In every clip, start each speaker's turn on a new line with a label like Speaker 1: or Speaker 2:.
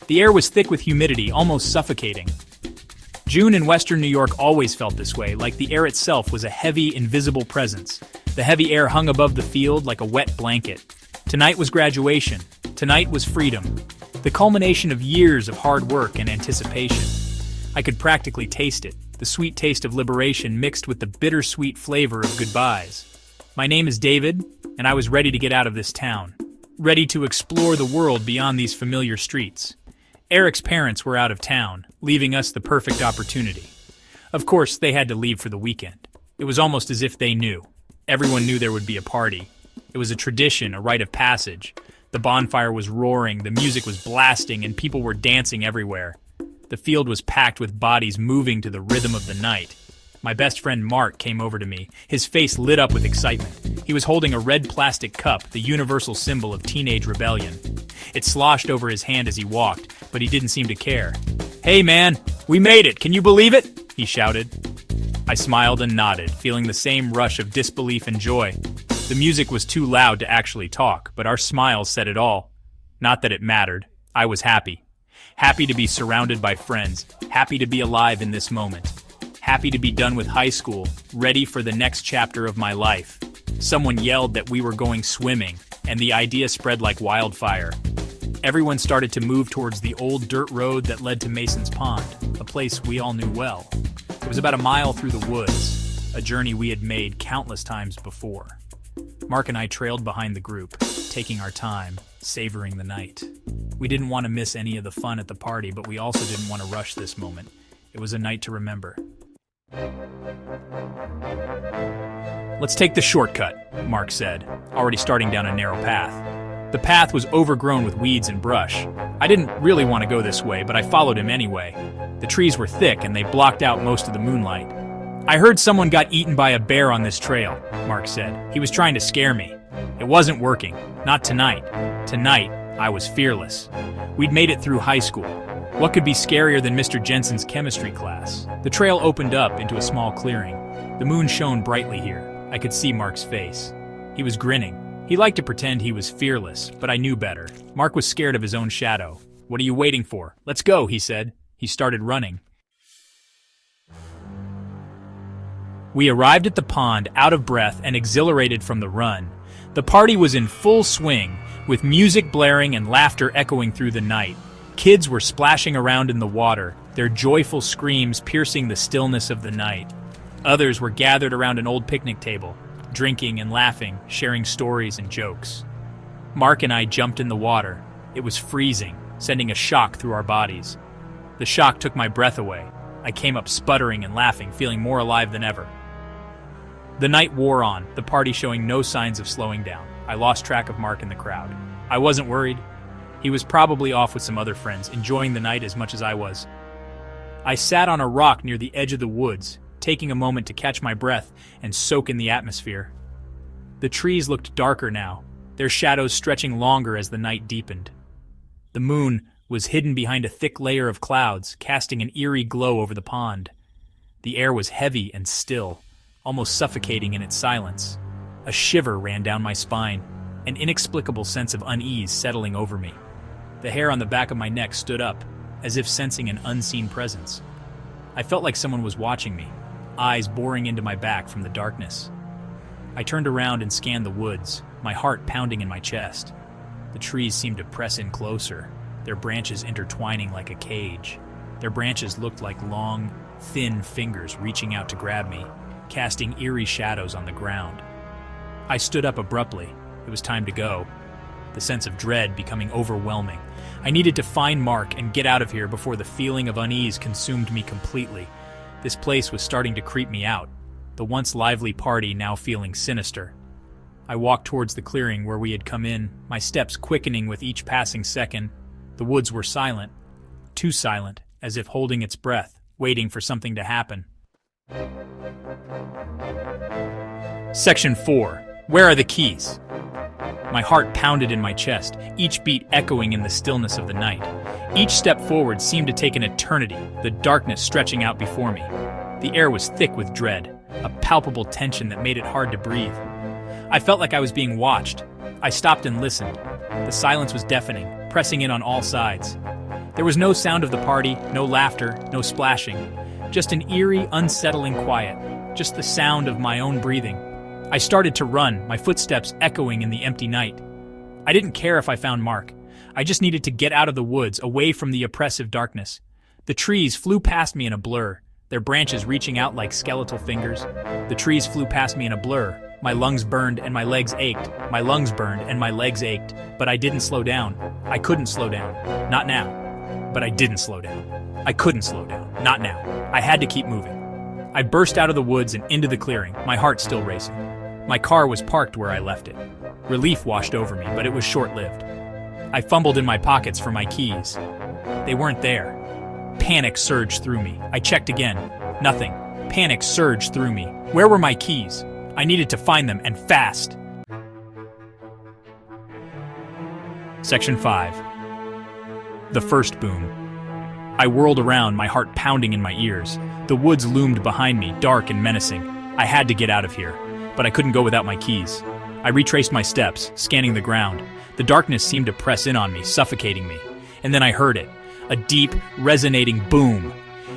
Speaker 1: The air was thick with humidity, almost suffocating. June in western New York always felt this way, like the air itself was a heavy, invisible presence. The heavy air hung above the field like a wet blanket. Tonight was graduation. Tonight was freedom. The culmination of years of hard work and anticipation. I could practically taste it, the sweet taste of liberation mixed with the bittersweet flavor of goodbyes. My name is David, and I was ready to get out of this town. Ready to explore the world beyond these familiar streets. Eric's parents were out of town, leaving us the perfect opportunity. Of course, they had to leave for the weekend. It was almost as if they knew. Everyone knew there would be a party. It was a tradition, a rite of passage. The bonfire was roaring, the music was blasting, and people were dancing everywhere. The field was packed with bodies moving to the rhythm of the night. My best friend Mark came over to me, his face lit up with excitement. He was holding a red plastic cup, the universal symbol of teenage rebellion. It sloshed over his hand as he walked, but he didn't seem to care. "Hey man, we made it, can you believe it?" he shouted. I smiled and nodded, feeling the same rush of disbelief and joy. The music was too loud to actually talk, but our smiles said it all. Not that it mattered. I was happy. Happy to be surrounded by friends, happy to be alive in this moment. Happy to be done with high school, ready for the next chapter of my life. Someone yelled that we were going swimming, and the idea spread like wildfire. Everyone started to move towards the old dirt road that led to Mason's Pond, a place we all knew well. It was about a mile through the woods, a journey we had made countless times before. Mark and I trailed behind the group, taking our time, savoring the night. We didn't want to miss any of the fun at the party, but we also didn't want to rush this moment. It was a night to remember. "Let's take the shortcut," Mark said, already starting down a narrow path. The path was overgrown with weeds and brush. I didn't really want to go this way, but I followed him anyway. The trees were thick and they blocked out most of the moonlight. "I heard someone got eaten by a bear on this trail," Mark said. "He was trying to scare me. It wasn't working. Not tonight. Tonight, I was fearless." We'd made it through high school. What could be scarier than Mr. Jensen's chemistry class? The trail opened up into a small clearing. The moon shone brightly here. I could see Mark's face. He was grinning. He liked to pretend he was fearless, but I knew better. Mark was scared of his own shadow. "What are you waiting for? Let's go," he said. He started running. We arrived at the pond, out of breath and exhilarated from the run. The party was in full swing, with music blaring and laughter echoing through the night. Kids were splashing around in the water, their joyful screams piercing the stillness of the night. Others were gathered around an old picnic table, drinking and laughing, sharing stories and jokes. Mark and I jumped in the water. It was freezing, sending a shock through our bodies. The shock took my breath away. I came up sputtering and laughing, feeling more alive than ever. The night wore on, the party showing no signs of slowing down. I lost track of Mark in the crowd. I wasn't worried. He was probably off with some other friends, enjoying the night as much as I was. I sat on a rock near the edge of the woods, taking a moment to catch my breath and soak in the atmosphere. The trees looked darker now, their shadows stretching longer as the night deepened. The moon was hidden behind a thick layer of clouds, casting an eerie glow over the pond. The air was heavy and still, almost suffocating in its silence. A shiver ran down my spine, an inexplicable sense of unease settling over me. The hair on the back of my neck stood up, as if sensing an unseen presence. I felt like someone was watching me, eyes boring into my back from the darkness. I turned around and scanned the woods, my heart pounding in my chest. The trees seemed to press in closer, their branches intertwining like a cage. Their branches looked like long, thin fingers reaching out to grab me, casting eerie shadows on the ground. I stood up abruptly. It was time to go. The sense of dread becoming overwhelming. I needed to find Mark and get out of here before the feeling of unease consumed me completely. This place was starting to creep me out, the once lively party now feeling sinister. I walked towards the clearing where we had come in, my steps quickening with each passing second. The woods were silent, too silent, as if holding its breath, waiting for something to happen. Section 4. Where are the keys? My heart pounded in my chest, each beat echoing in the stillness of the night. Each step forward seemed to take an eternity, the darkness stretching out before me. The air was thick with dread, a palpable tension that made it hard to breathe. I felt like I was being watched. I stopped and listened. The silence was deafening, pressing in on all sides. There was no sound of the party, no laughter, no splashing. Just an eerie, unsettling quiet. Just the sound of my own breathing. I started to run, my footsteps echoing in the empty night. I didn't care if I found Mark. I just needed to get out of the woods, away from the oppressive darkness. The trees flew past me in a blur, their branches reaching out like skeletal fingers. The trees flew past me in a blur. My lungs burned and my legs ached. My lungs burned and my legs ached. But I didn't slow down. I couldn't slow down. Not now. But I didn't slow down. I couldn't slow down. Not now. I had to keep moving. I burst out of the woods and into the clearing, my heart still racing. My car was parked where I left it. Relief washed over me, but it was short-lived. I fumbled in my pockets for my keys. They weren't there. Panic surged through me. I checked again. Nothing. Panic surged through me. Where were my keys? I needed to find them, and fast. Section 5. The first boom. I whirled around, my heart pounding in my ears. The woods loomed behind me, dark and menacing. I had to get out of here, but I couldn't go without my keys. I retraced my steps, scanning the ground. The darkness seemed to press in on me, suffocating me. And then I heard it. A deep, resonating boom.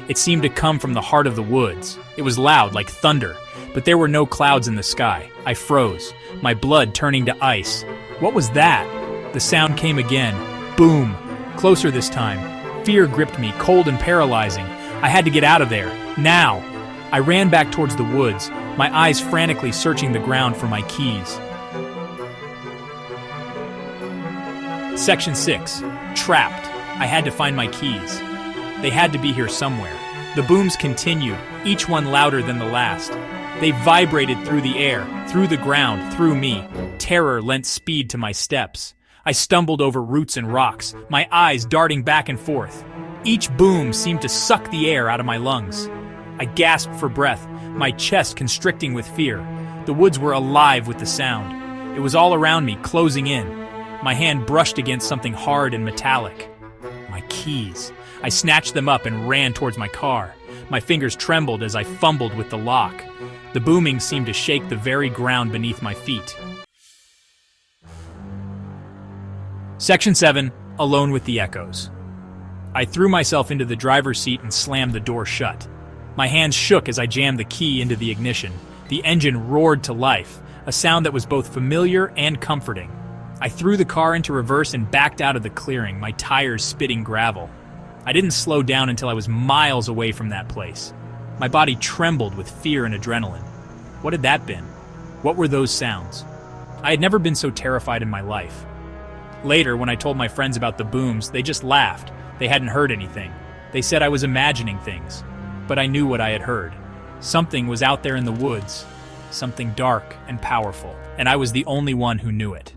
Speaker 1: It seemed to come from the heart of the woods. It was loud, like thunder, but there were no clouds in the sky. I froze, my blood turning to ice. What was that? The sound came again. Boom. Closer this time. Fear gripped me, cold and paralyzing. I had to get out of there. Now. I ran back towards the woods, my eyes frantically searching the ground for my keys. Section 6. Trapped. I had to find my keys. They had to be here somewhere. The booms continued, each one louder than the last. They vibrated through the air, through the ground, through me. Terror lent speed to my steps. I stumbled over roots and rocks, my eyes darting back and forth. Each boom seemed to suck the air out of my lungs. I gasped for breath, my chest constricting with fear. The woods were alive with the sound. It was all around me, closing in. My hand brushed against something hard and metallic. My keys. I snatched them up and ran towards my car. My fingers trembled as I fumbled with the lock. The booming seemed to shake the very ground beneath my feet. Section 7. Alone with the echoes. I threw myself into the driver's seat and slammed the door shut. My hands shook as I jammed the key into the ignition. The engine roared to life, a sound that was both familiar and comforting. I threw the car into reverse and backed out of the clearing, my tires spitting gravel. I didn't slow down until I was miles away from that place. My body trembled with fear and adrenaline. What had that been? What were those sounds? I had never been so terrified in my life. Later, when I told my friends about the booms, they just laughed. They hadn't heard anything. They said I was imagining things. But I knew what I had heard. Something was out there in the woods. Something dark and powerful. And I was the only one who knew it.